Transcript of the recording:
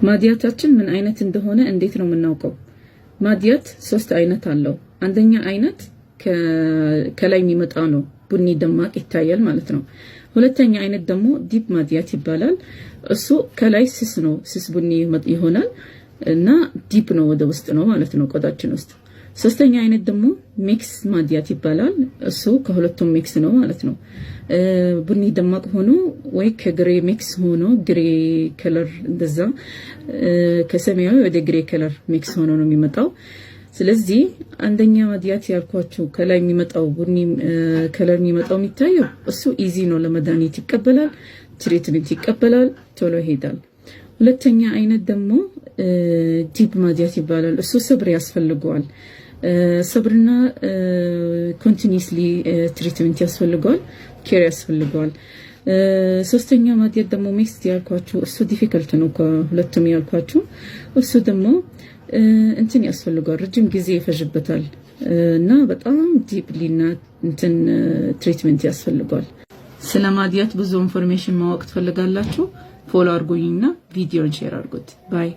ማዲያታችን ምን አይነት እንደሆነ እንዴት ነው የምናውቀው? ማዲያት 3 አይነት አለው። አንደኛ አይነት ከላይ የሚመጣ ነው፣ ቡኒ ደማቅ ይታያል ማለት ነው። ሁለተኛ አይነት ደግሞ ዲፕ ማዲያት ይባላል። እሱ ከላይ ስስ ነው፣ ስስ ቡኒ ይሆናል እና ዲፕ ነው፣ ወደ ውስጥ ነው ማለት ነው ቆዳችን ውስጥ። ሶስተኛ አይነት ደግሞ ሚክስ ማዲያት ይባላል። እሱ ከሁለቱም ሚክስ ነው ማለት ነው። ቡኒ ደማቅ ሆኖ ወይ ከግሬ ሚክስ ሆኖ ግሬ ከለር እንደዛ ከሰማያዊ ወደ ግሬ ከለር ሚክስ ሆኖ ነው የሚመጣው። ስለዚህ አንደኛ ማዲያት ያልኳችሁ ከላይ የሚመጣው ቡኒ ከለር የሚመጣው የሚታየው እሱ ኢዚ ነው፣ ለመድኃኒት ይቀበላል፣ ትሪትመንት ይቀበላል፣ ቶሎ ይሄዳል። ሁለተኛ አይነት ደግሞ ዲፕ ማዲያት ይባላል። እሱ ሰብር ያስፈልገዋል። ሰብርና ኮንቲኒስሊ ትሪትመንት ያስፈልገዋል፣ ኬር ያስፈልገዋል። ሶስተኛ ማዲያት ደግሞ ሚክስ ያልኳችሁ እሱ ዲፊከልት ነው ከሁለቱም ያልኳችሁ። እሱ ደግሞ እንትን ያስፈልገዋል፣ ረጅም ጊዜ ይፈጅበታል እና በጣም ዲፕሊና እንትን ትሪትመንት ያስፈልገዋል። ስለ ማዲያት ብዙ ኢንፎርሜሽን ማወቅ ትፈልጋላችሁ? ፎሎ አድርጉኝና ቪዲዮን ሼር አድርጉት። ባይ